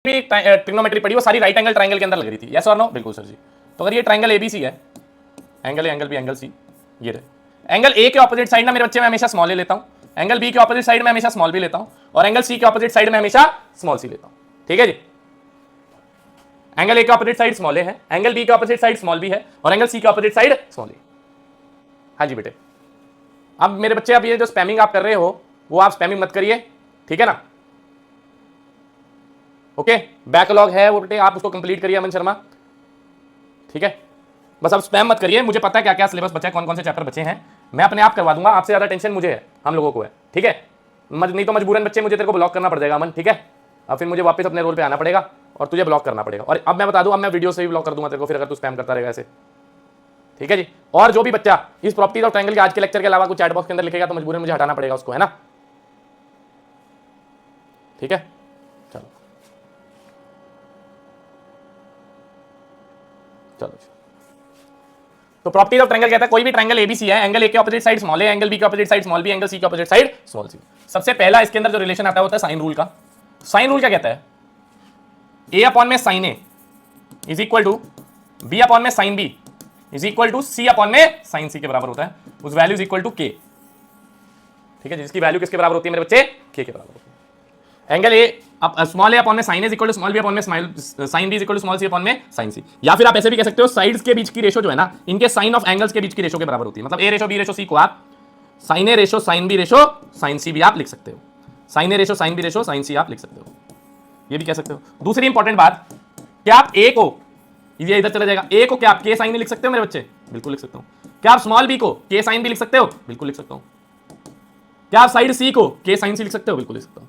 भी ट्रिग्नोमेट्री पढ़ी वो सारी राइट एंगल ट्रायंगल के अंदर लग रही थी, यस और नो? बिल्कुल सर जी। तो अगर ये ट्रायंगल एबीसी है, angle A, angle B, angle C, ये रहे। एंगल ए के ऑपोजिट साइड ना मेरे बच्चे मैं हमेशा स्मॉल ले लेता हूं, एंगल बी के ऑपोजिट साइड में हमेशा स्मॉल बी लेता हूं, और एंगल सी के ऑपोजिट साइड में हमेशा स्मॉल सी लेता हूं। ठीक है जी। एंगल ए के ऑपोजिट साइड स्मॉल ए है, एंगल बी के ऑपोजिट साइड स्मॉल बी है, और एंगल सी के ऑपोजिट साइड स्मॉल ए। हाँ जी बेटे। अब मेरे बच्चे, अब ये जो स्पैमिंग आप कर रहे हो वो आप स्पैमिंग मत करिए, ठीक है ना? ओके, बैकलॉग है वो बेटे, आप उसको कंप्लीट करिए अमन शर्मा, ठीक है? बस अब स्पैम मत करिए। मुझे पता है क्या क्या सिलेबस बचा है, कौन कौन से चैप्टर बचे हैं, मैं अपने आप करवा दूंगा। आपसे ज्यादा टेंशन मुझे है, हम लोगों को है, ठीक है? नहीं तो मजबूरन बच्चे मुझे तेरे को ब्लॉक करना पड़ जाएगा अमन, ठीक है? अब फिर मुझे वापस अपने रोल पे आना पड़ेगा और तुझे ब्लॉक करना पड़ेगा। और अब मैं बता दूं, अब मैं वीडियो से भी ब्लॉक कर दूंगा तेरे को फिर अगर तू स्पैम करता रहेगा ऐसे, ठीक है जी? और जो भी बच्चा इस प्रॉपर्टीज ऑफ ट्रायंगल के आज के लेक्चर के अलावा कुछ चैट बॉक्स के अंदर लिखेगा तो मजबूरन मुझे हटाना पड़ेगा उसको, है ना? ठीक है, चलो चलो। तो प्रॉपर्टीज ऑफ ट्रायंगल कहता है कोई भी ट्रायंगल एबीसी है, एंगल ए के ऑपोजिट साइड स्मॉल ए, एंगल बी के opposite side small B, angle C के ऑपोजिट साइड स्मॉल सी। सबसे पहला इसके अंदर जो रिलेशन आता है होता है साइन रूल का। साइन रूल क्या कहता है? ए अपॉन में sine A is equal to b upon में sine B is equal to c upon में साइन सी के बराबर होता है। उस वैल्यू इज इक्वल टू के, ठीक है? जिसकी वैल्यू किसके बराबर होती है मेरे बच्चे? के बराबर होती है। Angle A small a upon में sine A is equal to small b upon में sine B is equal to small c upon में साइन सी। या फिर आप ऐसे भी कह सकते हो साइड्स के बीच की रेशो जो है ना, इनके साइन ऑफ एंगल्स के बीच की रेशो के बराबर होती है। मतलब ए रेशो बी रेशो सी को आप sine A ratio sine B ratio sine C भी आप लिख सकते हो। Sine A ratio sine B ratio sine C आप लिख सकते हो, ये भी कह सकते हो। दूसरी इंपॉर्टेंट बात, क्या आप ए को, ये इधर चला जाएगा, ए को क्या आप के साइन भी लिख सकते हो मेरे बच्चे? बिल्कुल लिख सकता हूं। क्या आप स्मॉल बी को के साइन भी लिख सकते हो? बिल्कुल लिख सकता हूं। क्या आप साइड सी को के साइन सी लिख सकते हो? बिल्कुल लिख सकता हूं।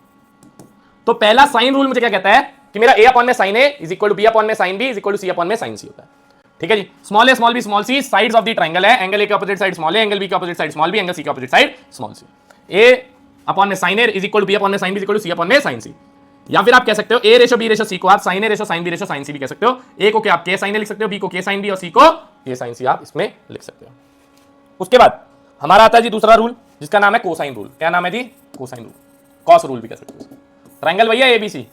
तो पहला साइन रूल मुझे क्या कहता है कि मेरा ए अपॉन में sine A is equal to b upon में sine B is equal to c upon में साइन सी होता है, ठीक है जी? Small a small b small c sides of the triangle है। एंगल ए के ऑपोजिट साइड स्मॉल ए, angle B के opposite side small B, angle C के opposite side small c. A upon में sine A is equal to b upon में sine B is equal to c upon में sine C. या फिर आप कह सकते हो ए रेशो बी रेशो सी को आप sine A ratio sine B ratio sine C भी कह सकते हो। ए को क्या आप के साइन ए लिख सकते हो, बी को के साइन बी और सी को के साइन सी आप इसमें लिख सकते हो। उसके बाद हमारा आता है जी दूसरा रूल जिसका नाम है कोसाइन रूल। क्या नाम है जी? कोसाइन रूल, कॉस रूल भी कह सकते हो। ट्रायंगल भैया एबीसी,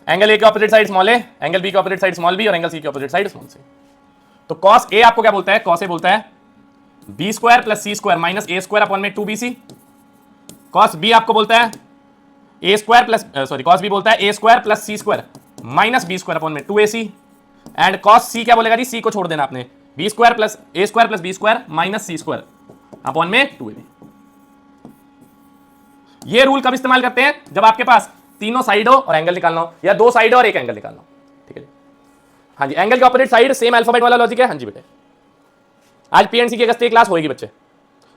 एंगल ए के ऑपोजिट साइड स्मॉल ए, एंगल बी के ऑपोजिट साइड स्मॉल बी और एंगल सी के ऑपोजिट साइड स्मॉल सी। तो कॉस ए आपको क्या बोलता है? कॉस ए बोलता है B square plus C square minus A square upon में 2bc। कॉस बी आपको बोलता है A square plus cos B बोलता है A square plus C square minus B square upon में 2ac। एंड कॉस सी क्या बोलेगा जी? सी को छोड़ देना आपने, B square plus A square plus B square minus C square upon में 2ab। ये रूल कब इस्तेमाल करते हैं? जब आपके पास तीनों साइड हो और एंगल निकालना हो, या दो साइड हो और एक एंगल निकालना हो, ठीक है जी? हाँ जी, एंगल के ऑपोजिट साइड सेम अल्फाबेट वाला लॉजिक है। हाँ जी बेटे, आज पीएनसी की अगस्त क्लास होगी बच्चे,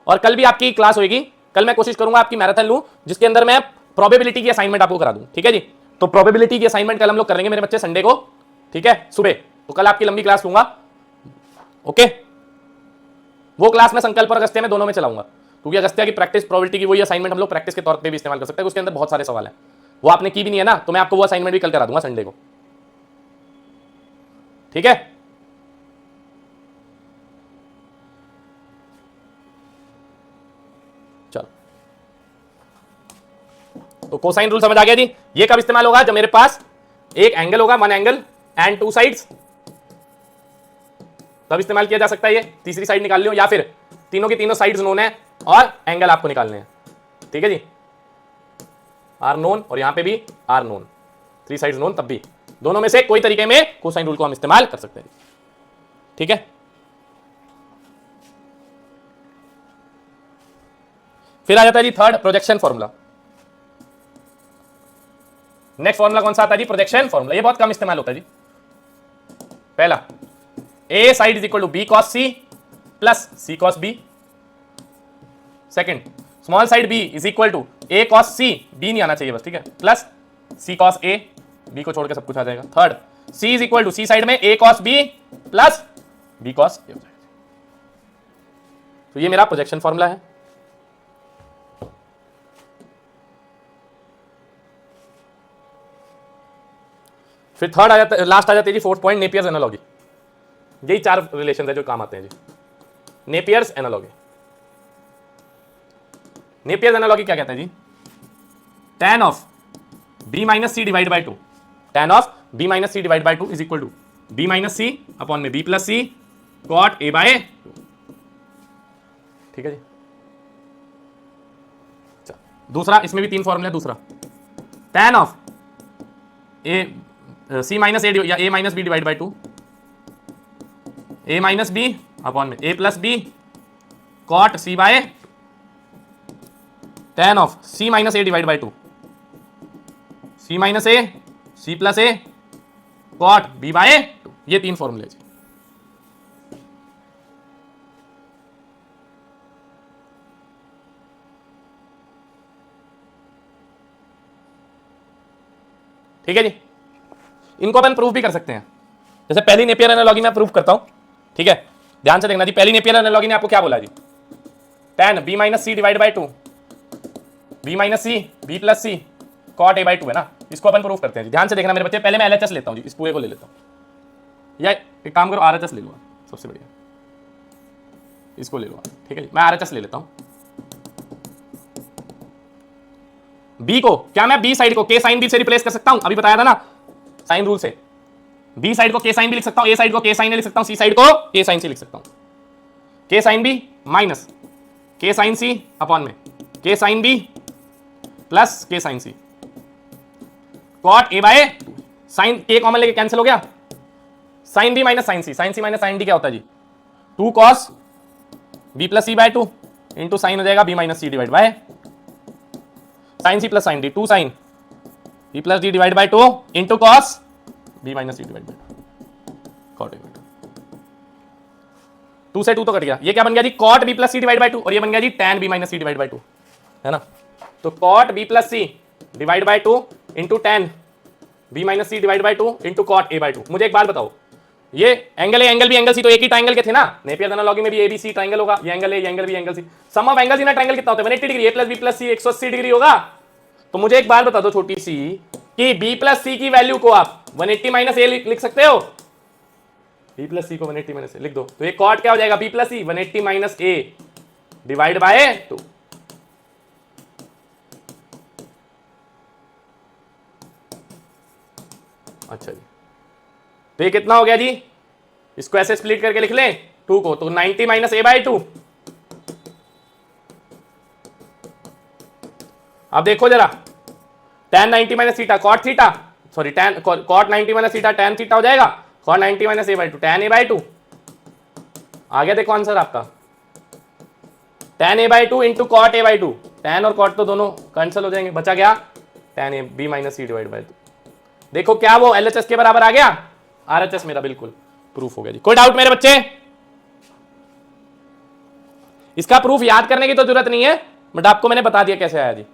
और कल भी आपकी क्लास होगी। कल मैं कोशिश करूंगा आपकी मैराथन लूं जिसके अंदर मैं प्रोबेबिलिटी की असाइनमेंट आपको करा दूं, ठीक है जी? तो प्रोबेबिलिटी की असाइनमेंट कल हम लोग करेंगे मेरे बच्चे संडे को, ठीक है, सुबह। तो कल आपकी लंबी क्लास लूंगा, ओके? वो क्लास मैं संकल्प और अगस्त्य में दोनों में चलाऊंगा, क्योंकि अगस्त्य की प्रैक्टिस प्रोबेबिलिटी की वही असाइनमेंट हम लोग प्रैक्टिस के तौर पे भी इस्तेमाल कर सकते हैं। उसके अंदर बहुत सारे सवाल हैं, वो आपने की भी नहीं है ना, तो मैं आपको वो असाइनमेंट भी कल करा दूंगा संडे को, ठीक है? चलो, तो कोसाइन रूल समझ आ गया जी? ये कब इस्तेमाल होगा? जब मेरे पास एक एंगल होगा, one angle and two sides, तब इस्तेमाल किया जा सकता है ये। तीसरी साइड निकाल लियो, या फिर तीनों की तीनों साइड्स नोन है और एंगल आपको निकालने हैं, ठीक है जी? आर नोन और यहां पे भी are known, three sides known, तब भी दोनों में से कोई तरीके में कोसाइन रूल को हम इस्तेमाल कर सकते हैं, ठीक है? फिर आ जाता है जी third, projection formula. Next formula कौन सा आता है जी? Projection formula. ये बहुत कम इस्तेमाल होता है जी। पहला, A side is equal to B cos C plus C cos B. Second, small side B is equal to A cos C, B नहीं आना चाहिए बस, ठीक है, plus C cos A, B को छोड़ के सब कुछ आ जाएगा। Third, C is equal to C side में A cos B plus B cos A हो जाएगा। तो ये मेरा प्रोजेक्शन फॉर्मूला है। फिर थर्ड आ जाता है, लास्ट आ जाती है जी फोर्थ पॉइंट, नेपियर्स एनालॉजी। यही चार रिलेशन है जो काम आते हैं जी। Napier's analogy. नेपियर्स एनालॉजी क्या कहता है जी? tan of B minus C divide by two, tan of B minus C divide by two is equal to B minus C upon में B plus C cot A by, ठीक है जी। दूसरा, इसमें भी तीन फॉर्मूले, दूसरा tan of A C minus A या A minus B divide by two, A minus B upon में A plus B cot C by tan of C minus A divide by two, C minus A C plus A cot B by two. ये तीन फॉर्मूले जी। ठीक है जी। इनको अपन proof भी कर सकते हैं, जैसे पहली नेपियर एनालॉजी में प्रूफ करता हूं, ठीक है, ध्यान से देखना जी। पहली नेपियर एनालॉजी ने आपको क्या बोला जी, tan B minus C divide by two, B minus C B plus C cot A by two है ना। इसको अपन प्रूफ करते हैं जी, ध्यान से देखना मेरे बच्चे। पहले मैं एलएचएस लेता हूं जी, इस पूरे को ले लेता हूं, या एक काम करो आरएचएस ले लो, सबसे बढ़िया इसको ले लो, ठीक है जी। मैं आरएचएस ले लेता हूं। बी को क्या मैं बी साइड को के साइन बी से रिप्लेस कर सकता हूं, अभी बताया था ना साइन रूल से। बी साइड को के साइन भी लिख सकता हूं, ए साइड को के साइन लिख सकता हूं, सी साइड को के साइन सी लिख सकता हूं। K sine B minus K sine C upon में K sine B plus K sine C cot A by two. Sine के कॉमन लेके कैंसिल हो गया, sine B minus sine C minus sine D क्या होता है जी, two cos B plus C by two into sine हो जाएगा B minus C divide by sine C plus sine D, two sine B plus D divide by two into cos B minus C divide by cot A by two से two तो cut गया। ये क्या बन गया जी, cot B plus C divide by two, और ये बन गया जी tan B minus C divide by two, है ना। तो cot B plus C divide by two into tan B minus C divide by two into cot A by two. मुझे एक बात बताओ, ये angle A angle B angle C तो एक ही ट्रायंगल के थे ना, नेपियर एनालॉजी में भी ए बी सी ट्रायंगल होगा, ये angle A angle B angle C, sum of angles in a triangle कितना होता है 180 degree, A plus B plus C 180 degree होगा। तो मुझे एक बात बता दो छोटी सी, कि बी प्लस सी की वैल्यू को आप 180 माइनस ए लिख सकते हो, बी प्लस सी को 180 माइनस ए लिख दो, तो ये कॉट क्या हो जाएगा, B plus C 180 minus A divide by two. अच्छा जी, तो ये कितना हो गया जी, इसको ऐसे स्प्लिट करके लिख लें टू को, तो 90 माइनस ए बाय टू। अब देखो जरा, tan 90 minus theta cot theta, sorry tan cot 90 minus theta tan theta हो जाएगा, cot 90 minus A by two tan A by two. आ गया देखो आंसर आपका, tan A by two into cot A by two, tan और cot तो दोनों cancel हो जाएंगे, बचा गया tan A B minus C divide by two. देखो क्या वो एलएचएस के बराबर आ गया, आरएचएस मेरा बिल्कुल प्रूफ हो गया जी। कोई डाउट मेरे बच्चे? इसका प्रूफ याद करने की तो जरूरत नहीं है, बट आपको मैंने बता दिया कैसे आया जी।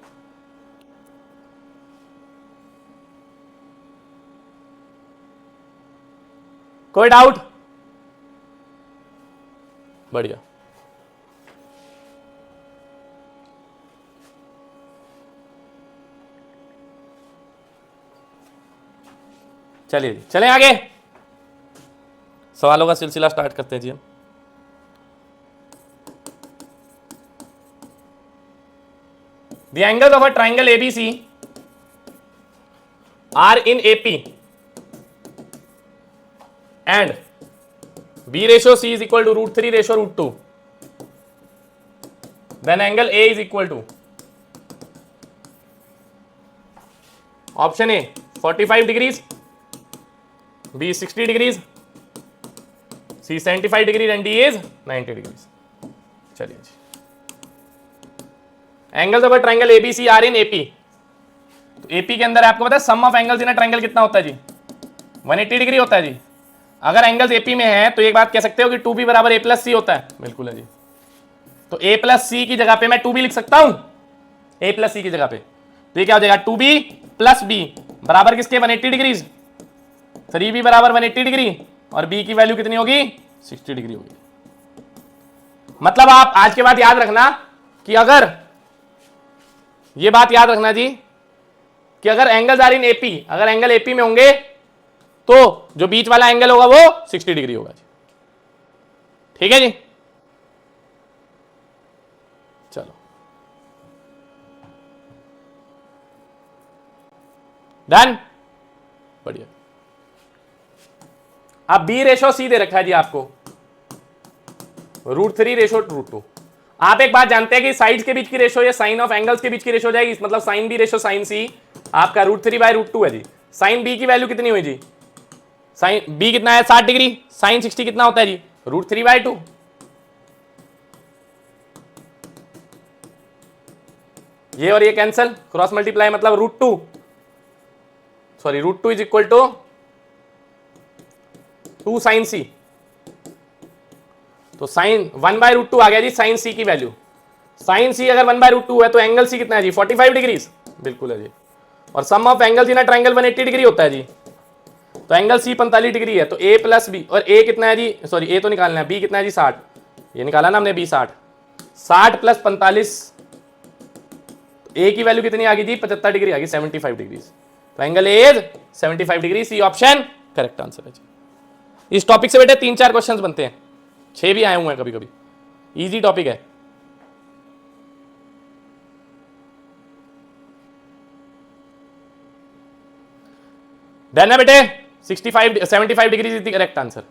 कोई डाउट? बढ़िया। चलिए चलें आगे, सवालों का सिलसिला स्टार्ट करते हैं जी हम। The angles of a triangle ABC are in AP and B ratio C is equal to √3 ratio √2. Then angle A is equal to option A 45 degrees, B 60 degrees, C 75 degrees and D is 90 degrees. चलिए जी, angles of a triangle ABC are in AP. तो AP के अंदर आपको पता है sum of angles in a triangle कितना होता है जी, 180 डिग्री होता है जी। अगर एंगल्स एपी में है तो एक बात कह सकते हो कि 2b बराबर a प्लस सी होता है, बिल्कुल है जी। तो a प्लस सी की जगह पे मैं 2b लिख सकता हूं, a प्लस सी की जगह पे, तो ये क्या हो जाएगा 2b प्लस b बराबर किसके 180 डिग्री, 3b बराबर 180 डिग्री और b की वैल्यू कितनी होगी 60 डिग्री होगी। मतलब आप आज के बाद याद रखना कि अगर, ये बात याद रखना जी कि अगर एंगल्स आर इन एपी, अगर एंगल एपी में होंगे तो जो बीच वाला एंगल होगा वो 60 डिग्री होगा जी। ठीक है जी, चलो डन, बढ़िया। अब बी रेशो सी दे रखा है जी आपको, √3 रेशो √2। आप एक बात जानते हैं कि साइड्स के बीच की रेशो या साइन ऑफ एंगल्स के बीच की रेशो हो जाएगी, मतलब साइन बी रेशो साइन सी आपका √3/√2 है जी। साइन बी की वैल्यू कितनी हुई जी, साइन बी कितना है 60 डिग्री, साइन 60 कितना होता है जी √3/2। ये और ये कैंसल, क्रॉस मल्टीप्लाई मतलब √2, sorry √2 is equal to 2 sine C. तो साइन 1/√2 आ गया जी साइन सी की वैल्यू। साइन सी अगर 1/√2 है तो एंगल सी कितना है जी 45 डिग्री, बिल्कुल है जी। और sum of angle in a triangle 180 degree होता है जी। तो एंगल सी 45 डिग्री है, तो ए प्लस बी, और ए कितना है जी, सॉरी ए तो निकालना है, बी कितना है जी 60, ये निकाला ना हमने बी 60, 60 + 45, ए की वैल्यू कितनी आ गई जी 75 डिग्री आ गई, 75 डिग्री। तो angle A is 75 degree, C option correct answer है जी। इस टॉपिक से बेटे 3-4 क्वेश्चंस बनते हैं, 6 भी आए हुए हैं कभी कभी, इजी टॉपिक है। डन है बेटे, 75 degree is the correct answer.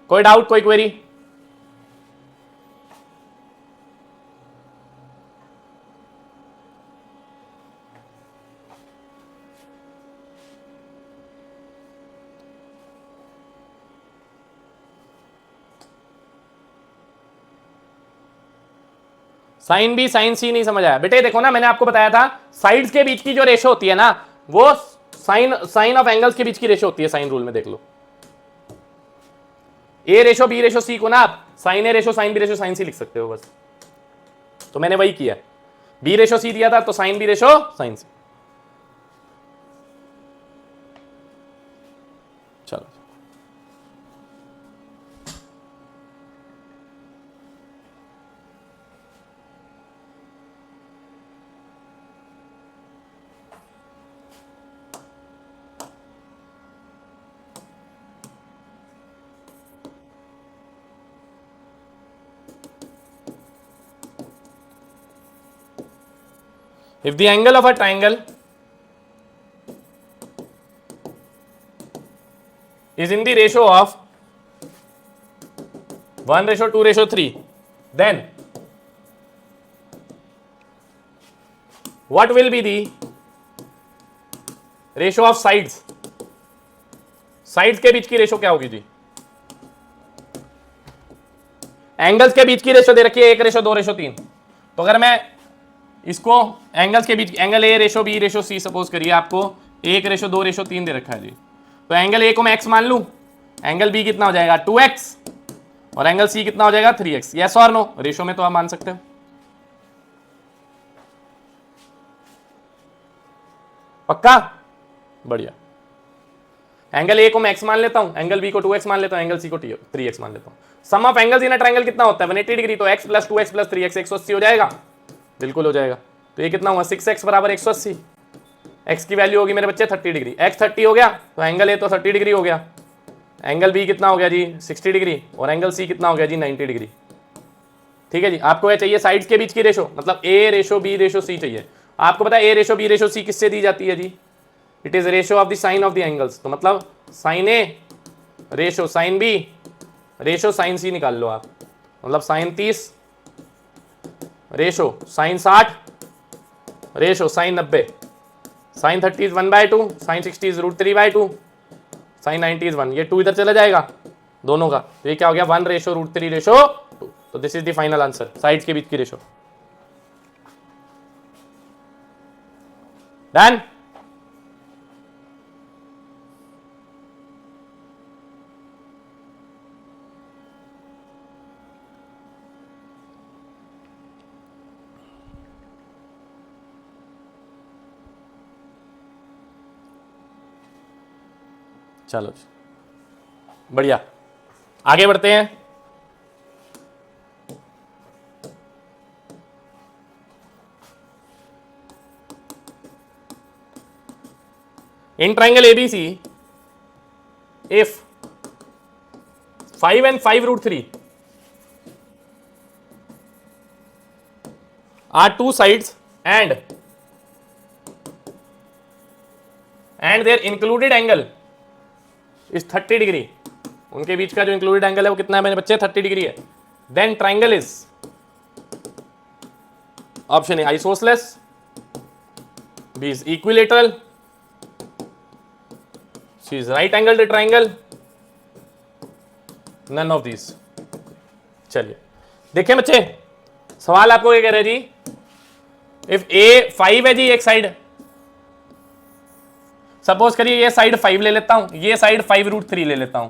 कोई डाउट, कोई क्वेरी? साइन बी साइन सी नहीं समझ आया बेटे? देखो ना, मैंने आपको बताया था साइड्स के बीच की जो रेशो होती है ना, वो साइन ऑफ एंगल्स के बीच की रेशो होती है। साइन रूल में देख लो, ए रेशो बी रेशो सी को ना आप sine A ratio sine B ratio sine C लिख सकते हो बस। तो मैंने वही किया, बी रेशो सी दिया था तो साइन बी रेशो साइन सी। चलो, if the angle of a triangle is in the ratio of 1:2:3, then what will be the ratio of sides? Sides के बीच की रेशो क्या होगी जी? एंगल्स के बीच की रेशो दे रखी है 1:2:3। तो अगर मैं इसको एंगल्स के बीच, angle A ratio B ratio C suppose करिए, आपको 1:2:3 दे रखा है जी। तो एंगल ए को मैं x मान लूं, एंगल बी कितना हो जाएगा 2x, और एंगल सी कितना हो जाएगा 3x। यस और नो? रेशो में तो आप मान सकते हो। पक्का? बढ़िया। एंगल ए को मैं x मान लेता हूं, एंगल बी को 2x मान लेता हूं, एंगल सी को 3x मान लेता हूं। Sum of angles in a triangle कितना होता है 180 डिग्री, तो x + 2x + 3x 180 हो जाएगा, बिल्कुल हो जाएगा। तो ये कितना हुआ 6x = 180। x की वैल्यू होगी मेरे बच्चे 30 डिग्री, x 30 हो गया तो एंगल ए तो 30 डिग्री हो गया, एंगल बी कितना हो गया जी 60 डिग्री, और एंगल सी कितना हो गया जी 90 डिग्री। ठीक है जी। आपको ये चाहिए साइड्स के बीच की रेशो, मतलब ए रेशो बी रेशो सी चाहिए। आपको पता है A ratio B ratio C किससे दी जाती है जी? It is ratio of the sine of the angles. तो मतलब sine A ratio sine B ratio sine C निकाल लो आप, मतलब sine 30 ratio sine 60 ratio sine 90, sine 30 is 1/2, sine 60 is √3/2, sine 90 is 1। ये 2 इधर चला जाएगा दोनों का, तो ये क्या हो गया 1:√3:2। तो this is the final answer, sides के बीच की रेशो। डन? चलो बढ़िया, आगे बढ़ते हैं। In triangle ABC, if 5 and 5√3 are two sides and and their included angle is 30 degree, उनके बीच का जो इंक्लूडेड एंगल है वो कितना है मेरे बच्चे, 30 डिग्री है, then triangle is, option A isosceles, B is equilateral, C is right angle triangle, none of these. चलिए देखिए बच्चे, सवाल आपको क्या कह रहे हैं जी, इफ ए 5 है जी एक साइड, सपोज करिए ये साइड 5 ले लेता हूं, ये साइड 5√3 ले लेता हूं,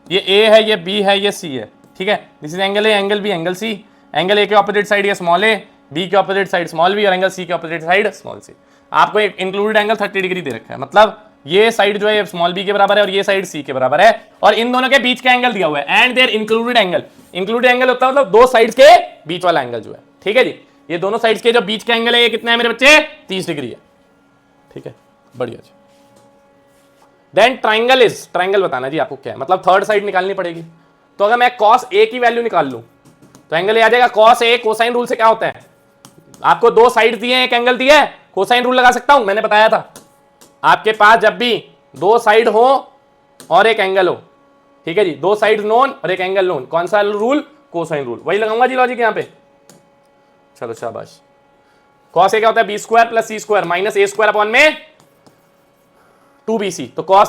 ये ए है, ये बी है, ये सी है, ठीक है, this is angle A, angle B, angle C, angle A के ऑपोजिट साइड ये स्मॉल ए, बी के ऑपोजिट साइड स्मॉल बी और एंगल सी के ऑपोजिट साइड स्मॉल सी। आपको एक इंक्लूडेड एंगल 30 डिग्री दे रखा है, मतलब ये साइड जो है स्मॉल बी के बराबर है और ये साइड सी के बराबर है, और इन दोनों के बीच का एंगल दिया हुआ है, and their included angle, included angle होता है मतलब दो साइड्स के बीच वाला एंगल जो है, ठीक है जी, ये दोनों साइड्स के जो बीच का एंगल है ये कितना है मेरे बच्चे, 30 डिग्री है, ठीक है, बढ़िया जी। देन ट्राइंगल इज, ट्राइंगल बताना जी आपको क्या है, मतलब थर्ड साइड निकालनी पड़ेगी, तो अगर मैं कॉस ए की वैल्यू निकाल लूं तो एंगल ये आ जाएगा कॉस ए, कोसाइन रूल से क्या होता है, आपको दो साइड दिए हैं, एक एंगल दिया है, कोसाइन रूल लगा सकता हूं, मैंने बताया था, आपके पास जब भी दो साइड हो और एक एंगल हो, ठीक है जी, दो साइड नोन और एक एंगल नोन, कौन सा रूल, कोसाइन रूल, वही लगाऊंगा जी लॉजिक यहां पे। चलो शाबाश, कॉस ए क्या होता है, B square plus C square minus A square upon में 2bc, तो कॉस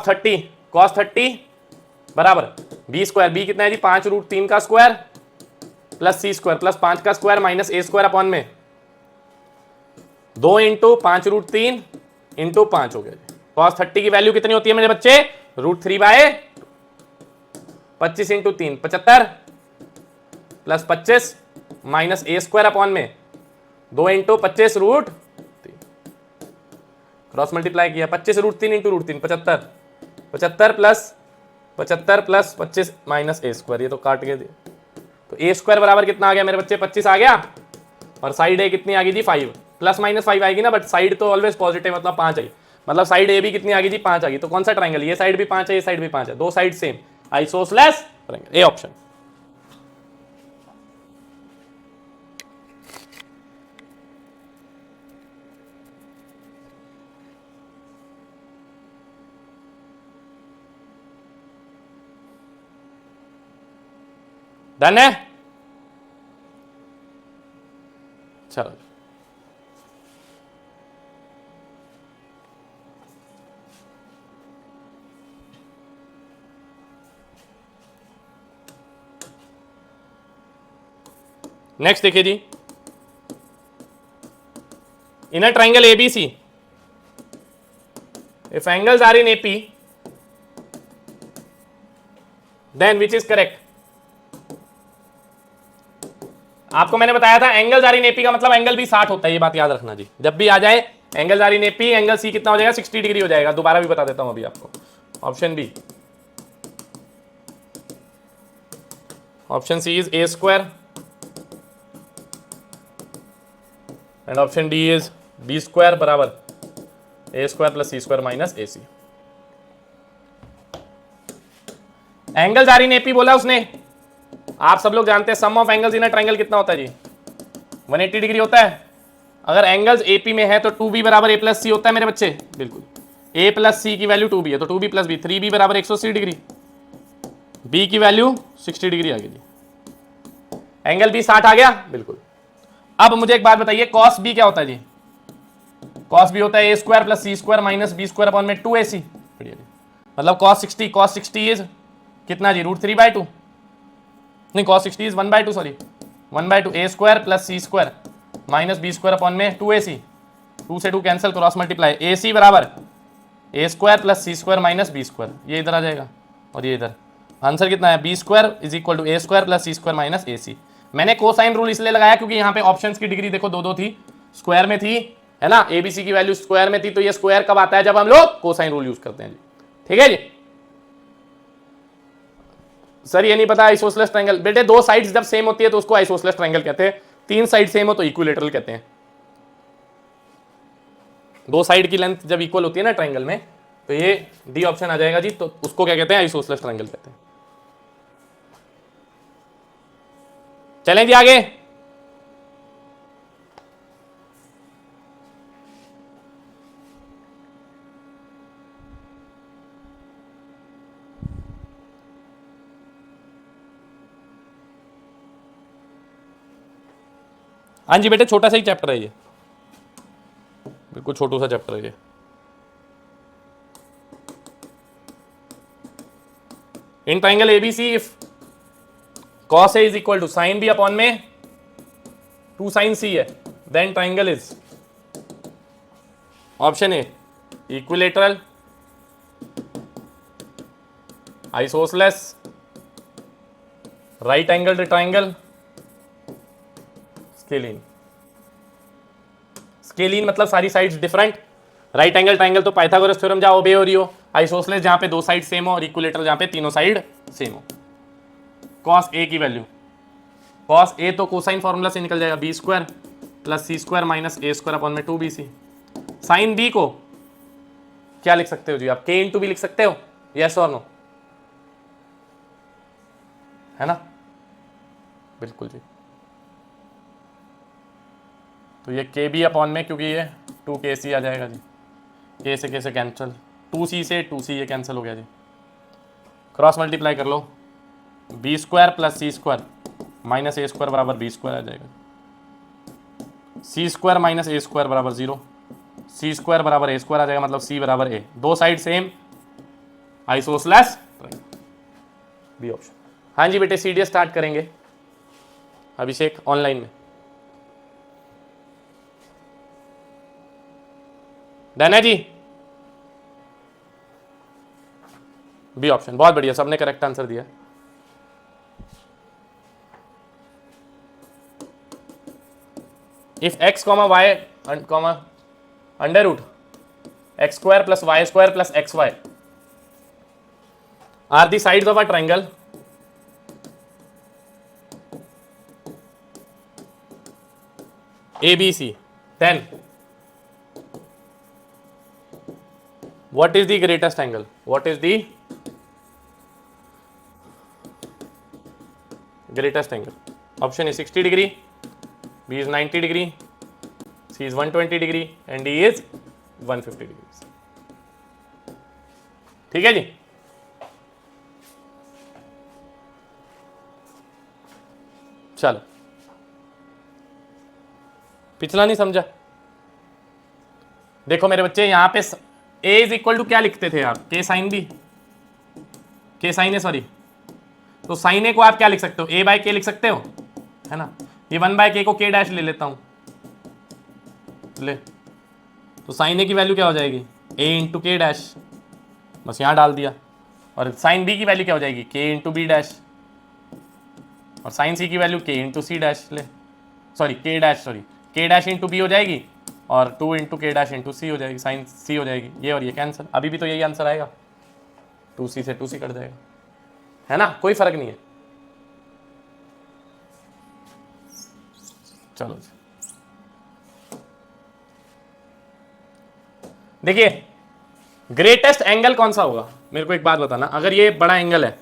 30 बराबर बी स्क्वायर, बी कितना है जी 5√3 का square plus C square plus 5 का square minus A square upon में 2 इंटू 5√3 इंटू 5 हो गया जी। कॉस 30 की वैल्यू कितनी होती है मेरे बच्चे, √3/, 25 into 3 75 plus 25 minus A square upon में 2 इंटू 25√3, क्रॉस मल्टीप्लाई किया, 25√3 into √3 75, 75 plus 25 minus A square, ये तो काट के दे, तो ए स्क्वायर बराबर कितना आ गया मेरे बच्चे, 25 आ गया, और साइड ए कितनी आ गई जी 5, प्लस माइनस 5 आएगी ना, बट साइड तो ऑलवेज पॉजिटिव, मतलब 5 आई, मतलब साइड ए भी कितनी आ गई जी 5 आ गई, तो कौन सा ट्राइंगल, ये साइड भी 5 है, ये साइड भी 5 है, दो side same, isosceles triangle, A option. Done है, चलो नेक्स्ट देखिए जी, in a triangle ABC if angles are in AP then which is correct. आपको मैंने बताया था एंगल्स आर इन एपी का मतलब एंगल भी 60 होता है, ये बात याद रखना जी, जब भी आ जाए angles are in AP, angle C कितना हो जाएगा, 60 डिग्री हो जाएगा, दोबारा भी बता देता हूं अभी आपको, option B, option C is A square and option D is B square बराबर A square plus C square minus A C. Angles are in AP बोला उसने, आप सब लोग जानते हैं sum of angles in a triangle कितना होता है जी, 180 डिग्री होता है। अगर एंगल्स एपी में है तो 2b बराबर a प्लस सी होता है मेरे बच्चे, बिल्कुल a प्लस सी की वैल्यू 2b है, तो 2b प्लस बी 3b बराबर 180 डिग्री, b की वैल्यू 60 डिग्री आ गई जी, एंगल b 60 आ गया, बिल्कुल। अब मुझे एक बात बताइए, cos b क्या होता है जी, cos b होता है a square plus C square minus B square upon में 2ac, मतलब cos 60 इज कितना जी, √3/2, नहीं cos 60 is 1/2, sorry 1/2 a square plus C square minus B square upon में 2ac, 2 से 2 कैंसिल, क्रॉस मल्टीप्लाई, ac बराबर a square plus C square minus B square, ये इधर आ जाएगा और ये इधर, आंसर कितना है, B square is equal to A square plus C square minus A C. मैंने कोसाइन रूल इसलिए लगाया क्योंकि यहाँ पे ऑप्शंस की डिग्री देखो दो थी, स्क्वायर में थी, है ना, एबीसी की वैल्यू स्क्वायर में थी, तो ये स्क्वायर कब आता है, जब हम लोग कोसाइन रूल यूज करते हैं जी, ठीक है जी। सर ये नहीं पता आइसोसेलेस ट्रायंगल, बेटे दो साइड्स जब सेम होती है तो उसको आइसोसेलेस ट्रायंगल कहते हैं, तीन साइड सेम हो तो इक्विलेटरल कहते हैं। दो साइड की लेंथ जब इक्वल होती है ना ट्रायंगल में, तो ये डी ऑप्शन आ जाएगा जी, तो उसको क्या कहते हैं, आइसोसेलेस ट्रायंगल कहते हैं। चलें जी आगे, हाँ जी बेटे, छोटा सा ही चैप्टर है ये, बिल्कुल छोटू सा चैप्टर है ये। In triangle ABC if cos A is equal to sin B upon में 2 sin C है, then triangle is option A equilateral, isosceles, right angle triangle, scalene. Scalene मतलब सारी sides different, right angle triangle तो Pythagoras theorem जहां obey हो रही हो, isosceles जहां पे 2 साइड सेम हो, और इक्विलेटरल जहां पे तीनों साइड सेम हो। cos A की वैल्यू, cos A तो कोसाइन फॉर्मूला से निकल जाएगा, B square plus C square minus A square upon में 2bc। साइन B को क्या लिख सकते हो जी आप, k इंटू बी लिख सकते हो, यस और नो, है ना, बिल्कुल जी। तो ये के बी अपॉन में, क्योंकि ये 2kc आ जाएगा जी, k से k से कैंसिल, 2c से 2c ये कैंसिल हो गया जी, क्रॉस मल्टीप्लाई कर लो, B square plus C square minus A square बराबर बी स्क्वायर आ जाएगा, सी स्क्वायर माइनस ए स्क्वायर बराबर 0, सी स्क्वायर बराबर ए स्क्वायर आ जाएगा, मतलब सी बराबर ए, दो side same, isosceles, B option. हाँ जी बेटे, सीडीएस स्टार्ट करेंगे अभिषेक ऑनलाइन में, डन है जी, बी ऑप्शन, बहुत बढ़िया, सबने करेक्ट आंसर दिया। If x comma Y comma under root X square plus Y square plus X Y are the sides of a triangle ABC, then what is the greatest angle? What is the greatest angle? Option A 60 degree, B is 90 degree, C is 120 degree and D is 150 degrees. ठीक है जी, चलो पिछला नहीं समझा, देखो मेरे बच्चे यहां पे A इज इक्वल टू क्या लिखते थे आप, K sine B, K sine A sorry, तो साइन A को आप क्या लिख सकते हो, A बाय K लिख सकते हो, है ना, ये 1 बाय K को K डैश ले लेता हूं, ले, तो साइन A की वैल्यू क्या हो जाएगी, A इंटू K डैश, बस यहां डाल दिया, और साइन B की वैल्यू क्या हो जाएगी, K इंटू B डैश, और साइन C की value K into C dash, ले sorry K dash, sorry K dash into B हो जाएगी, और 2 into K dash into C हो जाएगी, साइन C हो जाएगी, ये और ये कैंसिल, अभी भी तो यही आंसर आएगा, 2C से 2C कट जाएगा, है ना, कोई फर्क नहीं है। चलो देखिए, ग्रेटेस्ट एंगल कौन सा होगा, मेरे को एक बात बताना, अगर ये बड़ा एंगल है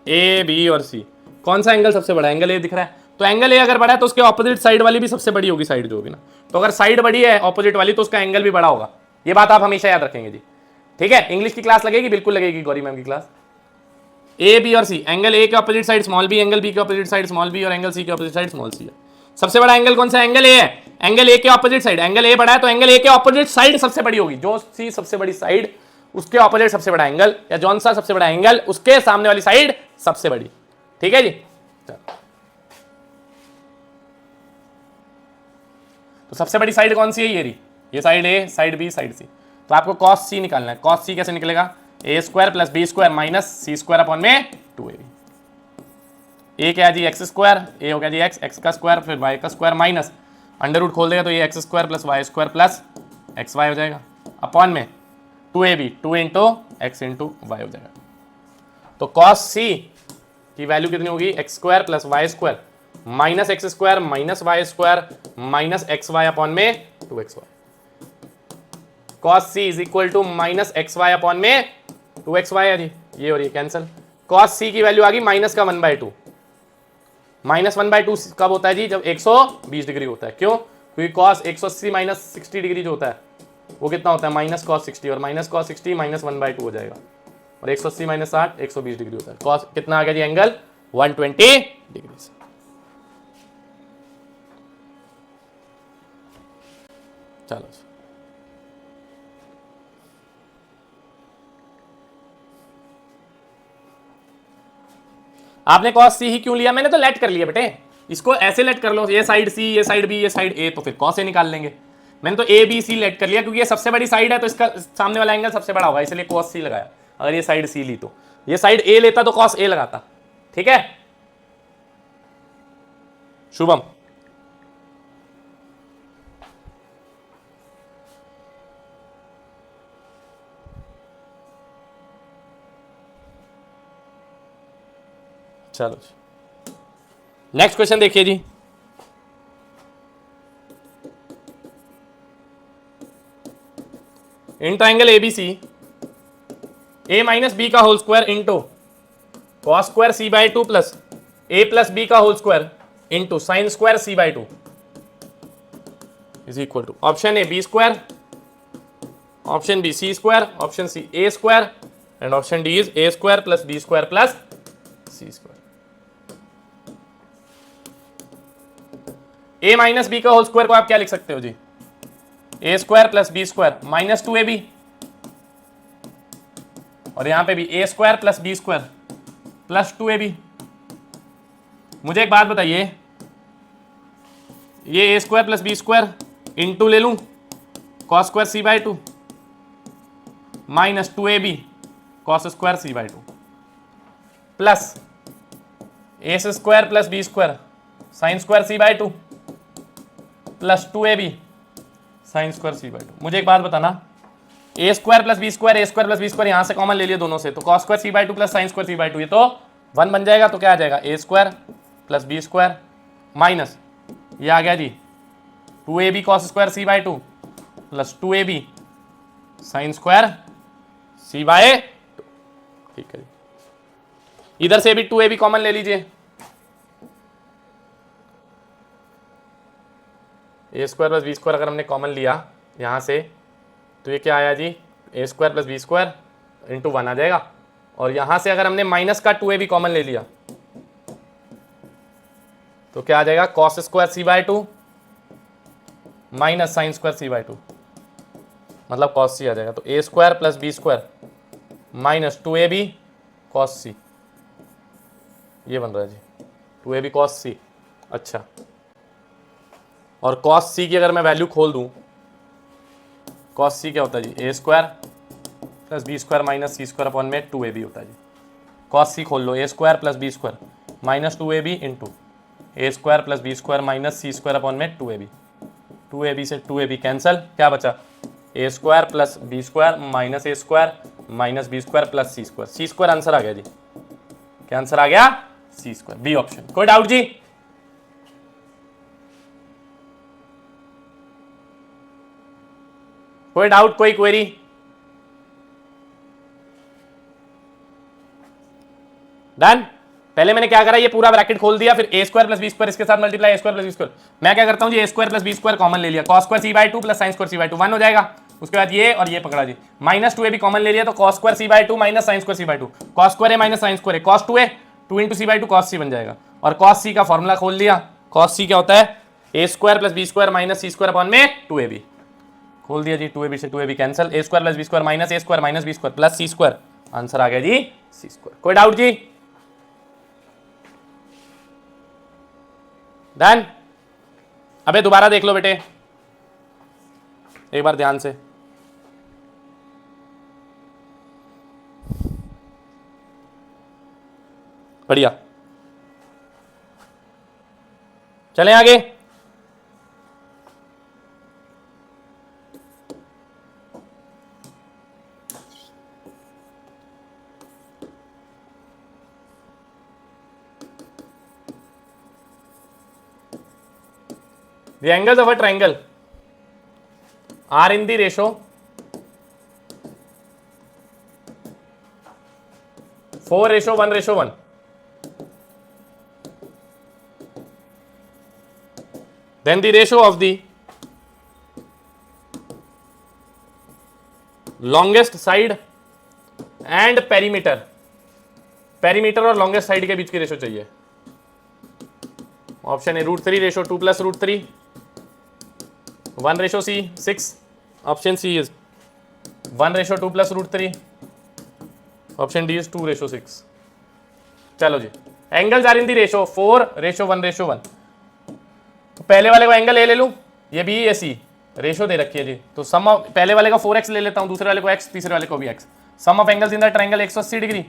A B और C, कौन सा एंगल सबसे बड़ा, एंगल A दिख रहा है, तो एंगल A अगर बड़ा है तो उसके ऑपोजिट साइड वाली भी सबसे बड़ी होगी, साइड जो होगी ना, तो अगर साइड बड़ी है ऑपोजिट वाली तो उसका एंगल भी बड़ा होगा, ये बात आप हमेशा याद रखेंगे जी, ठीक है। इंग्लिश की क्लास लगेगी, बिल्कुल लगेगी, गौरी मैम की क्लास। A B और C, एंगल A के opposite side small b, angle B के ऑपोजिट साइड स्मॉल b, और एंगल C के ऑपोजिट साइड स्मॉल c है। सबसे बड़ा एंगल कौन सा, एंगल A है, एंगल A के ऑपोजिट साइड, एंगल A बड़ा है तो एंगल A के ऑपोजिट साइड सबसे बड़ी होगी, जो सी सबसे बड़ी साइड उसके ऑपोजिट सबसे बड़ा एंगल, या जौन सा सबसे बड़ा एंगल उसके सामने वाली साइड सबसे बड़ी, ठीक है जी। तो सबसे बड़ी साइड कौन सी है, ये रही, ये side A, side B, side C, तो आपको cos C निकालना है, cos C कैसे निकलेगा, A square plus B square minus C square upon में 2AB, A क्या है जी x स्क्वायर, A हो गया जी x का स्क्वायर फिर y का स्क्वायर माइनस अंडर रूट खोल देगा तो ये x square plus y square plus xy हो जाएगा, अपॉन में 2AB, 2 into x into Y हो जाएगा। तो cos C की वैल्यू कितनी होगी, x square plus Y square minus X square minus Y square minus X Y upon में 2xy, cos C is equal to minus X Y upon में 2xy है जी, ये और ये कैंसिल, cos C की वैल्यू आ गई माइनस का 1/2, माइनस 1/2 कब होता है जी, जब 120 डिग्री होता है, क्यों, क्योंकि cos 180 माइनस 60 डिग्री जो होता है वो कितना होता है, माइनस cos 60, और माइनस cos 60 माइनस 1/2 हो जाएगा, और 180 माइनस 60 120 डिग्री होता है, cos कितना आ गया जी, एंगल 120 डिग्री। चलो आपने cos c ही क्यों लिया? मैंने तो लेट कर लिया बेटे, इसको ऐसे लेट कर लो, ये साइड c, ये साइड b, ये साइड a, तो फिर cos a निकाल लेंगे। मैंने तो a b c लेट कर लिया क्योंकि ये सबसे बड़ी साइड है तो इसका सामने वाला एंगल सबसे बड़ा होगा, इसलिए cos c लगाया। अगर ये साइड c ली तो ये साइड a लेता तो cos a लगाता। ठीक है शुभम? चलो नेक्स्ट क्वेश्चन देखिए जी। In triangle ABC a minus B का whole square into cos square C by two plus a plus B का whole square into sine square C by two is equal to option A B square, option B C square, option C A square and option D is A square plus B square plus C square. a minus B का whole square को आप क्या लिख सकते हो जी? A square plus B square minus 2ab, और यहां पे भी A square plus B square plus 2ab। मुझे एक बात बताइए, ये A square plus B square into ले लूं cos square C by two minus 2ab cos square C by two plus A square plus B square sine square C by two plus 2ab sine square C by two. मुझे एक बात बताना, A square plus B square, A square plus B square यहां से common ले लिया दोनों से, तो cos square C by two plus sine square C by two, ये तो 1 बन जाएगा। तो क्या आ जाएगा? A square plus B square minus ये आ गया जी 2ab cos square C by two plus 2ab sine square C by two. ठीक है, इधर से भी 2ab कॉमन ले लीजिए, A square plus B square अगर हमने कॉमन लिया यहाँ से तो ये क्या आया जी? A square plus B square into 1 आ जाएगा, और यहाँ से अगर हमने माइनस का 2ab कॉमन ले लिया तो क्या आ जाएगा? Cos square C by two minus sine square C by two, मतलब कॉस सी आ जाएगा। तो A square plus B square minus 2ab cos C, ये बन रहा है जी 2ab कॉस सी। अच्छा, और कॉस सी की अगर मैं वैल्यू खोल दूं, कॉस सी क्या होता है जी? A square plus B square minus C square upon में 2ab होता है जी। कॉस सी खोल लो, A square plus B square minus 2ab into A square plus B square minus C square upon में 2ab। 2ab से 2ab cancel, क्या बचा? A square plus B square minus A square minus B square plus C square. C square answer आ गया जी, क्या answer आ गया? सी स्क्वायर, बी ऑप्शन। कोई डाउट जी? कोई डाउट, कोई क्वेरी? डन। पहले मैंने क्या करा, ये पूरा ब्रैकेट खोल दिया, फिर A square plus B square इसके साथ multiply A square plus B square. मैं क्या करता हूं जी? A square plus B square common ले लिया, cos square C by two plus sine square C by two 1 हो जाएगा। उसके बाद ये और ये पकड़ा जी, माइनस 2ab कॉमन ले लिया तो cos square C by two minus sine square C by two, cos square A minus sine square A, cos 2a 2 into C by two cos C बन जाएगा। और कॉस सी का फॉर्मूला खोल लिया, cos C क्या होता है? A square plus B square minus C square upon में 2ab। खोल दिया जी, 2ab से 2ab cancel, A square plus B square minus A square minus B square plus C square, answer आ गया जी सी स्क्वायर। कोई डाउट जी? डन। अबे दोबारा देख लो बेटे एक बार ध्यान से, बढ़िया। चलें आगे। The angles of a triangle are in the ratio 4:1:1. Then the ratio of the longest side and perimeter, perimeter और longest side के बीच की रेशो चाहिए। Option A √3 ratio 2 plus √3, 1:c 6, option C is 1:2 plus √3, option D is 2:6। चलो जी, angles are in the ratio 4:1:1। तो पहले वाले को एंगल ए ले लूं, ये बी ये सी, रेशो दे रखी है जी। तो सम ऑफ पहले वाले का 4x ले लेता हूं, दूसरे वाले को x, तीसरे वाले को भी x। Sum of angles in the triangle 180 degree,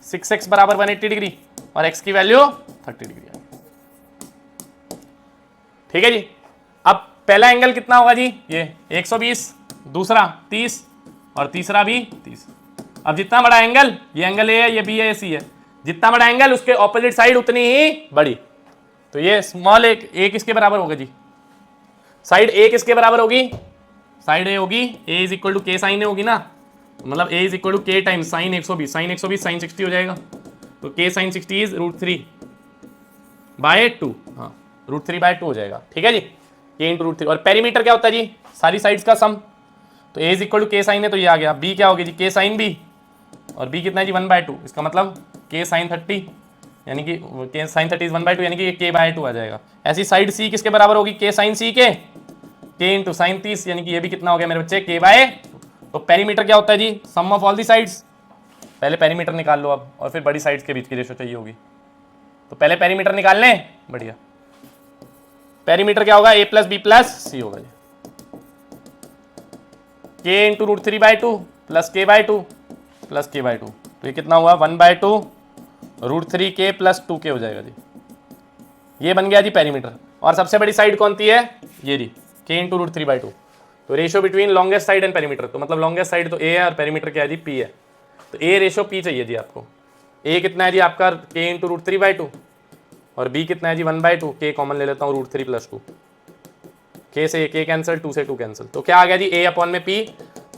6x बराबर 180 डिग्री और x की वैल्यू 30 डिग्री। ठीक है जी। अब पहला एंगल कितना होगा जी, ये 120, दूसरा 30 और तीसरा भी 30। अब जितना बड़ा एंगल, ये एंगल ए है, ये बी है, ये सी है, जितना बड़ा एंगल उसके ऑपोजिट साइड उतनी ही बड़ी। तो ये स्मॉल ए किसके बराबर होगा जी, साइड ए किसके बराबर होगी, साइड ए होगी a इज इक्वल टू के साइन ए होगी ना, मतलब a इज इक्वल टू के टाइम साइन 120, साइन 120 साइन 60 हो जाएगा। तो के साइन 60 इज √3/2, हाँ √3/2 हो जाएगा। ठीक है जी, के इंटू √3। और पेरीमीटर क्या होता है जी, सारी साइड्स का सम। तो a इज इक्वल टू के साइन है, तो ये आ गया। b क्या होगी जी, के साइन b, और b कितना है जी 1/2, इसका मतलब के साइन 30, यानी कि के साइन 30 इज 1/2, यानी कि k/2 आ जाएगा। ऐसी साइड c किसके बराबर होगी, के साइन c के, के इंटू साइन 30, यानी कि ये भी कितना हो गया मेरे बच्चे, k/2। तो पेरीमीटर क्या होता है जी, सम ऑफ ऑल दी साइड्स। पहले पेरीमीटर निकाल लो अब, और फिर बड़ी साइड्स के बीच की रेशो चाहिए होगी। तो पहले पेरीमीटर निकाल लें, बढ़िया। पेरीमीटर क्या होगा, a + b + c होगा जी, k into √3/2 plus k/2 plus k/2। तो ये कितना हुआ, 1/2 √3k + 2k हो जाएगा जी। ये बन गया जी पेरीमीटर। और सबसे बड़ी साइड कौन सी है, ये जी, k इंटू √3/2। तो ratio between longest side and perimeter, तो मतलब लॉन्गेस्ट साइड तो a है और पेरीमीटर क्या है जी, p है। तो a रेशियो p चाहिए जी आपको। a कितना है जी आपका, k इंटू √3/2, और b कितना है जी 1/2, k कॉमन ले लेता हूँ, √3 + 2, k से k कैंसिल, 2 से 2 कैंसिल। तो क्या आ गया जी, a/p,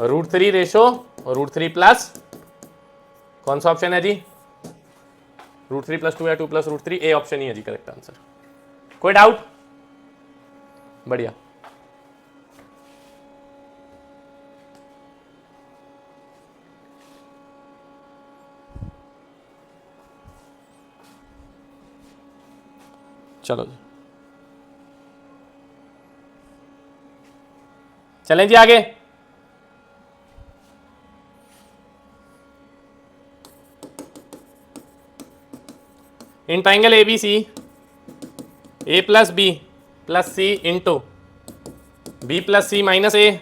√3 रेशो और √3 प्लस, कौन सा ऑप्शन है जी, √3 + 2 या 2 + √3, ए ऑप्शन ही है जी करेक्ट आंसर। कोई डाउट, बढ़िया। चलो जी, चलें जी आगे। इन triangle ABC, a + b + c into b + c - a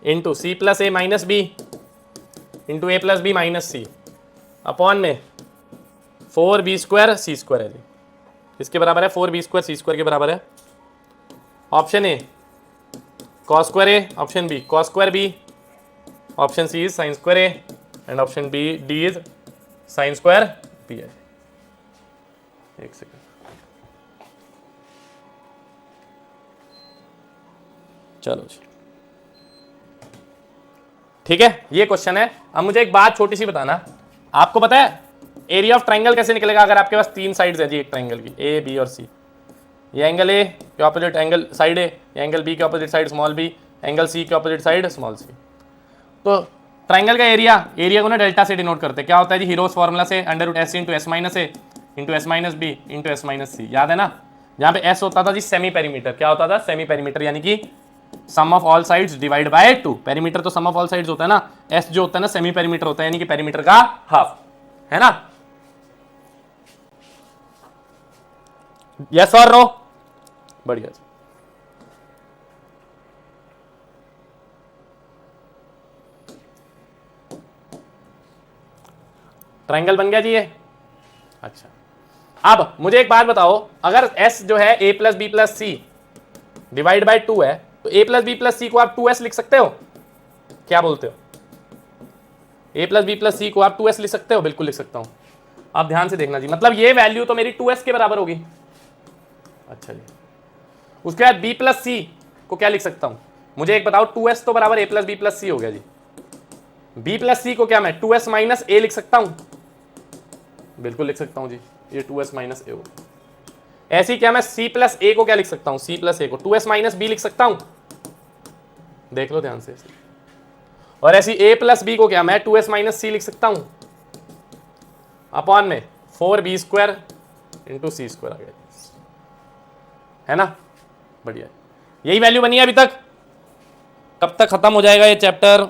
into c + a - b into a + b - c upon में 4b² c² है जी। किसके बराबर है, 4b² c² के बराबर है। Option A cos² a, option B cos² b, option C is sin² a and option B D is sin² b है। एक सेकेंड, चलो जी, ठीक है, ये क्वेश्चन है। अब मुझे एक बात छोटी सी बताना, आपको पता है एरिया ऑफ ट्राइंगल कैसे निकलेगा अगर आपके पास 3 साइड्स है जी एक ट्राइंगल की, ए बी और सी। ये एंगल ए के opposite angle side A, angle B के opposite side small B, angle C के ऑपोजिट साइड स्मॉल सी। तो ट्राइंगल का एरिया को ना डेल्टा से डिनोट करते हैं। क्या होता है जी, हीरोज फार्मूला से √s into s - a into s - b into s - c, याद है ना। जहाँ पे s होता था जी सेमी पेरीमीटर, क्या होता था, सेमी पेरीमीटर, यानी कि sum of all sides divide by 2। Perimeter तो सम ऑफ ऑल साइड्स होता है ना, s जो होता है ना सेमी पेरीमीटर होता है, यानी कि पेरीमीटर का हाफ, है ना। यस और नो, बढ़िया। ट्रायंगल बन गया जी ये। अच्छा, अब मुझे एक बात बताओ, अगर s जो है a + b + c divide by 2 है, तो a + b + c को आप 2s लिख सकते हो, क्या बोलते हो, a + b + c को आप 2s लिख सकते हो, बिल्कुल लिख सकता हूं। आप ध्यान से देखना जी, मतलब ये वैल्यू तो मेरी 2s के बराबर होगी। अच्छा जी, उसके बाद b + c को क्या लिख सकता हूं, मुझे एक बताओ, 2s तो बराबर a + b + c हो गया जी। b + c को क्या मैं 2s - a लिख सकता हूं, बिल्कुल लिख सकता हूं जी, ये 2s - a होगा। ऐसी क्या मैं c + a को क्या लिख सकता हूं, c + a को 2s - b लिख सकता हूं, देख लो ध्यान से। और ऐसी a + b को क्या मैं 2s - c लिख सकता हूं, अपॉन में 4b² इंटू c² आ गया। है ना, बढ़िया। यही वैल्यू बनी है अभी तक। कब तक खत्म हो जाएगा ये चैप्टर?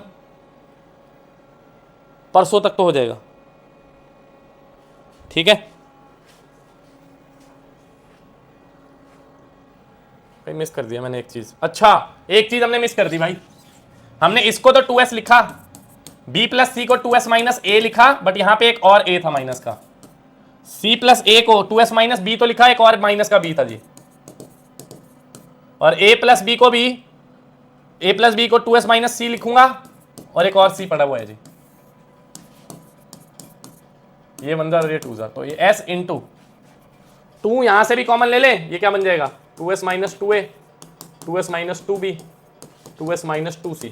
परसों तक तो हो जाएगा, ठीक है। भाई मिस कर दिया मैंने एक चीज, अच्छा एक चीज हमने मिस कर दी भाई। हमने इसको तो 2s लिखा, b प्लस सी को 2s माइनस ए लिखा, बट यहां पे एक और a था माइनस का। c प्लस ए को 2s माइनस बी तो लिखा, एक और माइनस का b था जी। और a प्लस बी को भी, a प्लस बी को 2s माइनस सी लिखूंगा, और एक और c पड़ा हुआ है जी। ये बन रहा है 2 जार, तो ये s इंटू 2 यहां से भी कॉमन ले ले, ये क्या बन जाएगा 2s minus 2a, 2s minus 2b, 2s minus 2c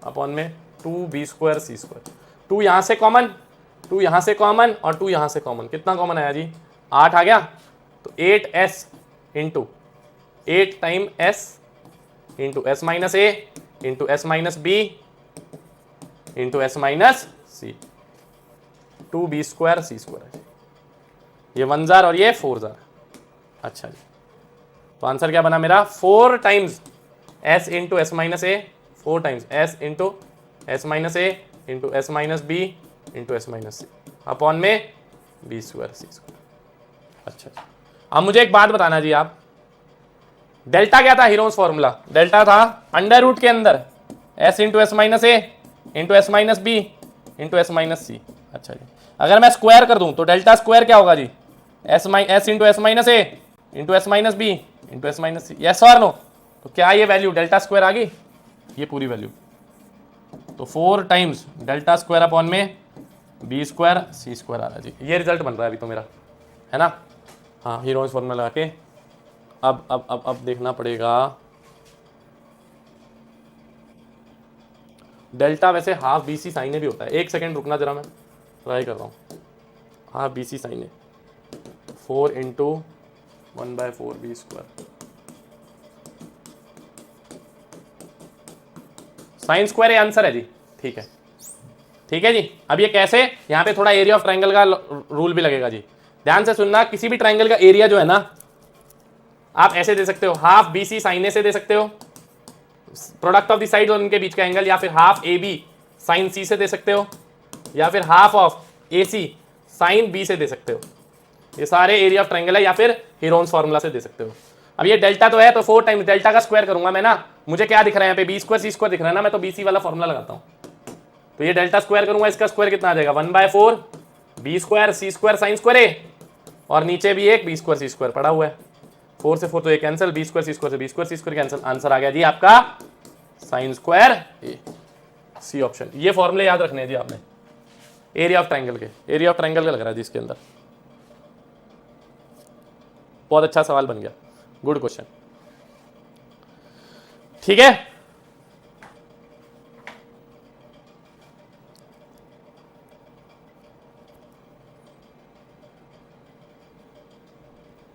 upon में 2b स्क्वायर c स्क्वायर। 2 यहां से कॉमन, 2 यहां से कॉमन, और 2 यहां से कॉमन। कितना कॉमन आया जी? 8 आ गया। तो 8s into 8 time s into s minus a into s minus b into s minus c, 2b square c square है। ये 1 जार और ये 4 जार। अच्छा जी, तो आंसर क्या बना मेरा? 4 times s into S minus A, 4 times s into S minus A into S minus B into S minus C upon में b स्क्वायर c स्क्वायर। अच्छा जी, अब मुझे एक बात बताना जी, आप डेल्टा क्या था? हीरोन्स फॉर्मूला डेल्टा था अंडर रूट के अंदर s into S minus A into S minus B into S minus C. अच्छा जी, अगर मैं स्क्वायर कर दूं तो डेल्टा स्क्वायर क्या होगा जी? s into S minus A into S minus B into S minus C. Yes और नो? तो क्या ये वैल्यू डेल्टा स्क्वायर आ गई, ये पूरी वैल्यू। तो 4 टाइम्स डेल्टा स्क्वायर अपॉन में बी स्क्वायर सी स्क्वायर आ रहा है जी। ये रिजल्ट बन रहा है अभी तो मेरा, है ना। हाँ, हीरोन्स फॉर्मूला लगा के अब देखना पड़ेगा। डेल्टा वैसे हाफ बी सी साइन ए भी होता है। एक सेकेंड रुकना जरा, मैं ट्राई कर रहा हूँ। Half B C sine A 4 into 1/4 B square sine square, ये आंसर है जी। ठीक है, ठीक है जी। अब ये कैसे? यहाँ पे थोड़ा एरिया ऑफ ट्रायंगल का रूल भी लगेगा जी, ध्यान से सुनना। किसी भी ट्रायंगल का एरिया जो है ना, आप ऐसे दे सकते हो, हाफ बी सी साइन ए से दे सकते हो, प्रोडक्ट ऑफ द साइड और उनके बीच का एंगल, या फिर half A B sine C से दे सकते हो, या फिर half of A C sine B से दे सकते हो। ये सारे एरिया ऑफ ट्रायंगल है, या फिर हीरोन्स फॉर्मूला से दे सकते हो। अब ये डेल्टा तो है, तो 4 टाइम्स डेल्टा का स्क्वायर करूंगा मैं ना, मुझे क्या दिख रहा है यहाँ पे? बी स्क्वायर सी स्क्वायर दिख रहा है ना, मैं तो बी सी वाला फॉर्मूला लगाता हूँ। तो ये डेल्टा स्क्वायर करूंगा, इसका स्क्वायर कितना आ जाएगा? 1/4 B square C square sine square ए, और नीचे भी एक बी स्क्वायर सी स्क्वायर पड़ा हुआ है। 4 से 4 तो ये cancel, B square C square से B square C square cancel. Answer आ गया जी आपका साइन स्क्वायर ए, सी ऑप्शन। ये फॉर्मूले याद रखने हैं जी आपने, एरिया ऑफ ट्रायंगल के। एरिया ऑफ ट्रायंगल का लग रहा है जी इसके अंदर। बहुत अच्छा सवाल बन गया, गुड क्वेश्चन। ठीक है,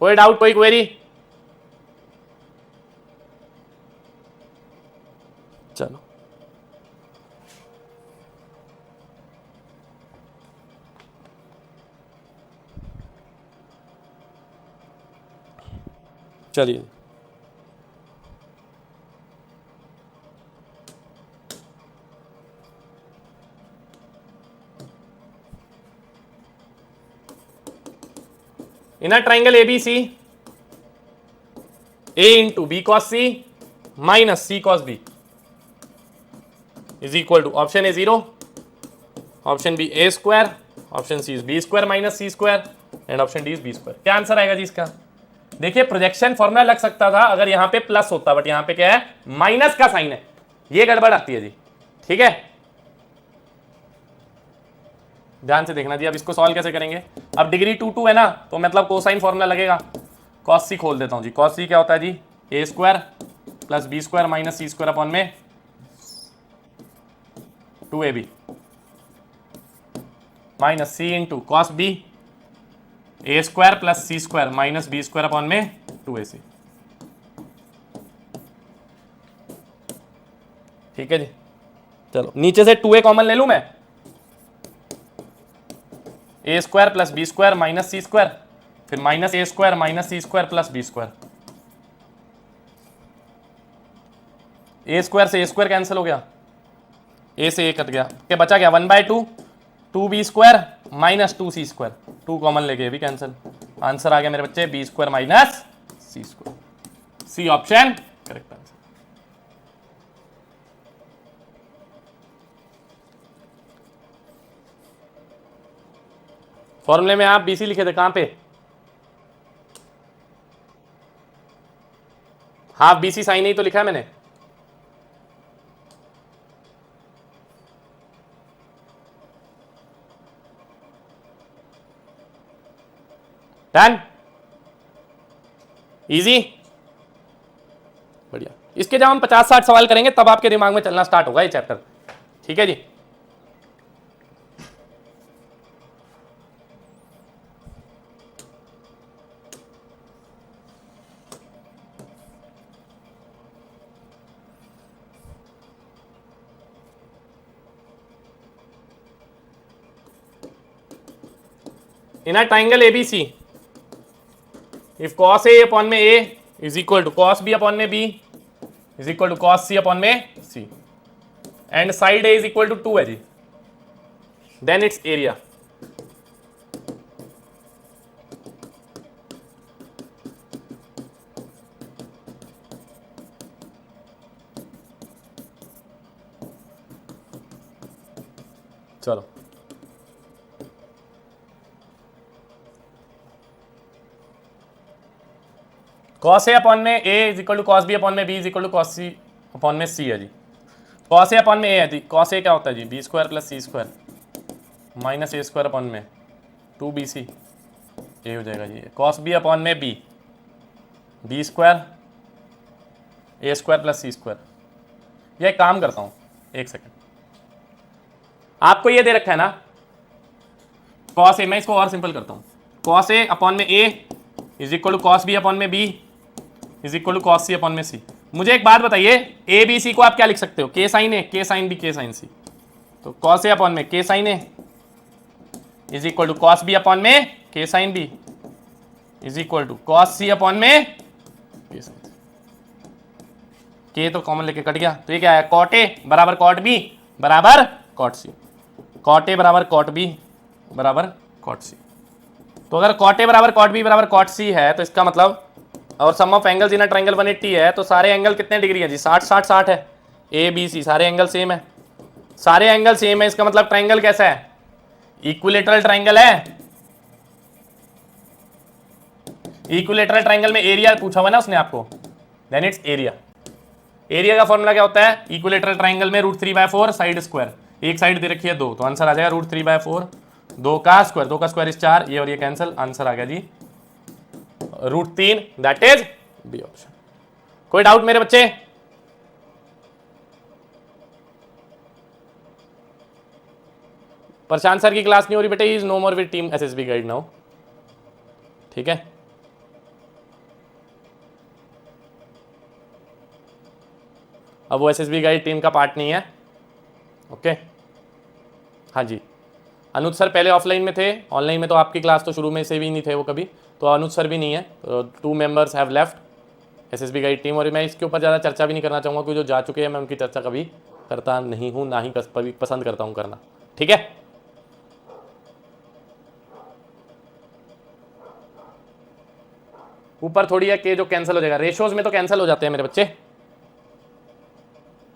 कोई डाउट, कोई क्वेरी? चलो चलिए, in triangle ABC A into B cos C minus C cos B is equal to, option A 0, option B A square, option C is B square minus C square, and option D is B square. क्या answer आएगा जी इसका? देखिए, projection formula लग सकता था अगर यहां पे प्लस होता, बट यहां पे क्या है? माइनस का साइन है, ये गड़बड़ आती है जी। ठीक है, ध्यान से देखना जी। अब इसको सॉल्व कैसे करेंगे? अब डिग्री 2 है ना, तो मतलब कोसाइन फॉर्मूला लगेगा। कॉस सी खोल देता हूं जी। कॉस सी क्या होता है जी? A square plus B square minus C square upon में 2ab minus C into cos B A square plus C square minus B square upon में 2ac। ठीक है जी, चलो नीचे से 2a कॉमन ले लूं मैं, A square plus B square minus C square, फिर minus A square minus C square plus B square. A square से ए स्क्वायर कैंसिल हो गया, ए से ए कट गया, क्या बचा क्या 1/2 2b square minus 2c square, 2 common लेके भी कैंसिल, आंसर आ गया मेरे बच्चे b square minus c square, C option correct answer. फॉर्मूले में आप bc लिखे थे कहां पे, हाफ bc साइन ही तो लिखा है मैंने, डन, इजी, बढ़िया। इसके जब हम 50-60 सवाल करेंगे तब आपके दिमाग में चलना स्टार्ट होगा ये चैप्टर, ठीक है जी। In a triangle ABC, if cos A upon में A is equal to cos B upon में B is equal to cos C upon में C and side A is equal to 2 है जी, then its area, चलो cos A upon में A is equal to cos B upon में B is equal to cos C upon में C है जी, cos A upon में A है जी, cos A क्या होता है जी B square plus C square minus A square upon में 2BC, ये हो जाएगा जी, cos B अपॉन में B B square A square plus C square. यह काम करता हूँ, एक सेकेंड, आपको ये दे रखा है ना cos A, मैं इसको और सिंपल करता हूँ, cos A अपॉन में A is equal to cos B upon में B is equal to cos C upon में C। मुझे एक बात बताइए, ए बी सी को आप क्या लिख सकते हो, के sine A K sine B K sine C, तो cos A अपॉन में K sine A is equal to cos B upon में K sine B is equal to cos C upon में के साइन सी, के तो common लेके cut गया, तो ये क्या है cot A बराबर cot B बराबर cot C, cot A बराबर cot B बराबर cot C। तो अगर cot A बराबर cot B बराबर cot C है तो इसका मतलब, और sum of angles in a triangle 180 है, तो सारे एंगल कितने डिग्री है जी 60-60-60 है, ए बी सी सारे एंगल सेम है, सारे एंगल सेम है, इसका मतलब ट्रायंगल कैसा है, इक्विलेटरल ट्रायंगल है। इक्विलेटरल ट्रायंगल में एरिया पूछा हुआ ना उसने आपको, देन इट्स एरिया। एरिया का फॉर्मूला क्या होता है, इक्विलेटरल ट्रायंगल में √3/4 साइड स्क्वायर, एक साइड दे रखी है 2, तो आंसर आ जाएगा √3/4, 2 का स्क्वायर इज 4, ये और ये कैंसिल, आंसर आ गया जी √3, दैट इज बी ऑप्शन। कोई डाउट मेरे बच्चे, प्रशांत सर की क्लास नहीं हो रही बेटे, is no more with team SSB guide now, ठीक है। अब वो एसएसबी गाइड टीम का पार्ट नहीं है, ओके। हाँ जी, अनुज सर पहले ऑफलाइन में थे, ऑनलाइन में तो आपकी क्लास तो शुरू में से भी नहीं थे वो कभी, तो अनुज सर भी नहीं है, तो 2 members have left SSB guide team, और मैं इसके ऊपर ज़्यादा चर्चा भी नहीं करना चाहूँगा, क्योंकि जो जा चुके हैं मैं उनकी चर्चा कभी करता नहीं हूँ, ना ही पसंद करता हूँ करना, ठीक है। ऊपर थोड़ी है कि जो कैंसिल हो जाएगा, रेशोज में तो कैंसिल हो जाते हैं मेरे बच्चे,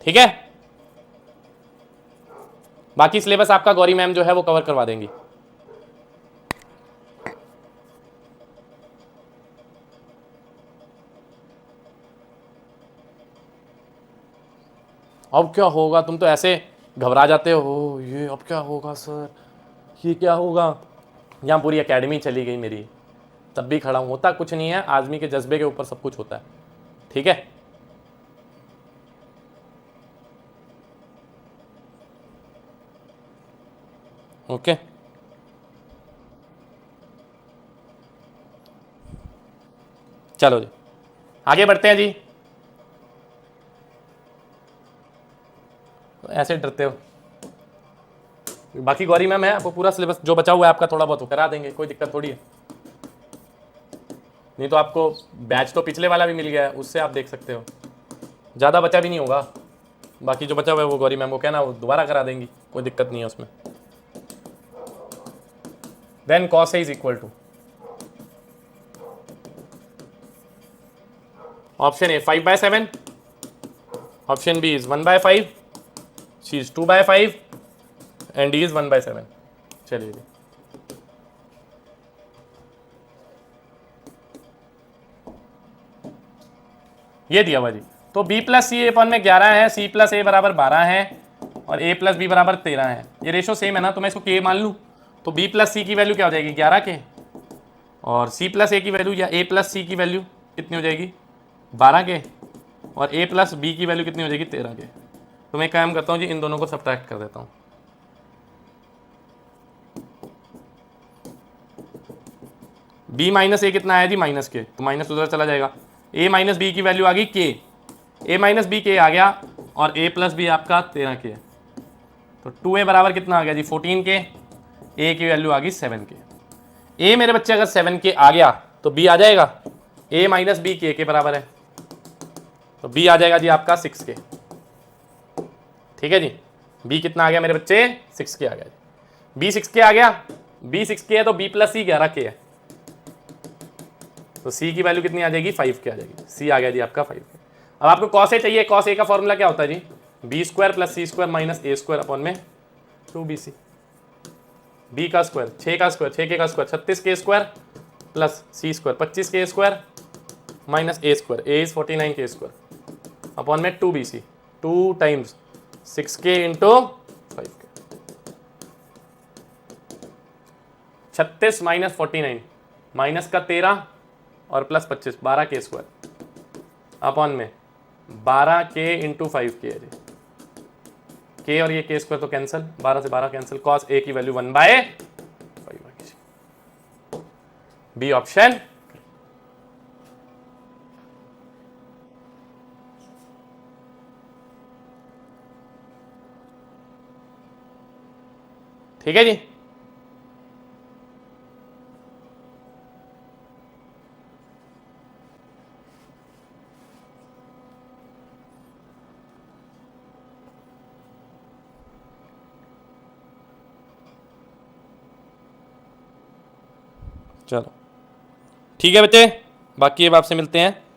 ठीक है। बाकी सिलेबस आपका गौरी मैम जो है वो कवर करवा देंगी। अब क्या होगा, तुम तो ऐसे घबरा जाते हो, ये अब क्या होगा सर, ये क्या होगा, यहाँ पूरी एकेडमी चली गई मेरी, तब भी खड़ा हूँ, होता कुछ नहीं है, आदमी के जज्बे के ऊपर सब कुछ होता है, ठीक है। ओके चलो जी आगे बढ़ते हैं जी। ऐसे डरते हो, बाकी गौरी मैम है, आपको पूरा सिलेबस जो बचा हुआ है आपका थोड़ा बहुत करा देंगे, कोई दिक्कत थोड़ी है। नहीं तो आपको बैच तो पिछले वाला भी मिल गया है, उससे आप देख सकते हो, ज़्यादा बचा भी नहीं होगा। बाकी जो बचा हुआ है वो गौरी मैम को कहना, वो दोबारा करा देंगी, कोई दिक्कत नहीं है उसमें। Then cos A is equal to option A 5/7, option B is 1/5, C is 2/5 and D is 1/7। चलिए जी, ये दिया हुआ जी। तो b प्लस सी अपन में 11 है, c प्लस ए बराबर 12 है और a प्लस बी बराबर 13 है। ये रेशो सेम है ना, तो मैं इसको k मान लूँ तो b प्लस सी की वैल्यू क्या हो जाएगी 11 के, और c प्लस ए की वैल्यू या a प्लस सी की वैल्यू कितनी हो जाएगी 12 के, और a प्लस बी की वैल्यू कितनी हो जाएगी 13 के। तो मैं काम करता हूँ जी, इन दोनों को सब्ट्रैक्ट कर देता हूँ। b माइनस ए कितना आया जी माइनस के, तो माइनस उधर चला जाएगा। a माइनस बी की वैल्यू आ गई k, a माइनस बी के आ गया, और a प्लस बी आपका 13 के। तो 2a बराबर कितना आ गया जी 14 के, a की वैल्यू आ गई 7 के। a मेरे बच्चे अगर 7 के आ गया तो b आ जाएगा, a माइनस बी के बराबर है, तो b आ जाएगा जी आपका 6 के। ठीक है जी, b कितना आ गया मेरे बच्चे 6 के आ गया जी। b 6 के आ गया, b 6 के है तो b प्लस सी 11 के है, तो c की वैल्यू कितनी आ जाएगी 5 के आ जाएगी। c आ गया जी आपका 5 के। अब आपको cos a चाहिए, cos a का फॉर्मूला क्या होता है जी b square plus C square minus A square upon में 2bc। b का स्क्वायर 6 का स्क्वायर 6 के का स्क्वायर 36 के स्क्वायर प्लस सी स्क्वायर 25 के square minus A square, A is 49 के स्क्वायर अपॉन में 2bc, 2 times 6k into 5k। 36 minus 49 minus का 13 और प्लस 25 12 के स्क्वायर अपॉन में 12k इंटू 5k है जी। k और ये k स्क्वायर तो कैंसिल, 12 से 12 कैंसिल, cos a की वैल्यू 1/5 बी ऑप्शन। ठीक है जी, चलो ठीक है बच्चे, बाकी अब आपसे मिलते हैं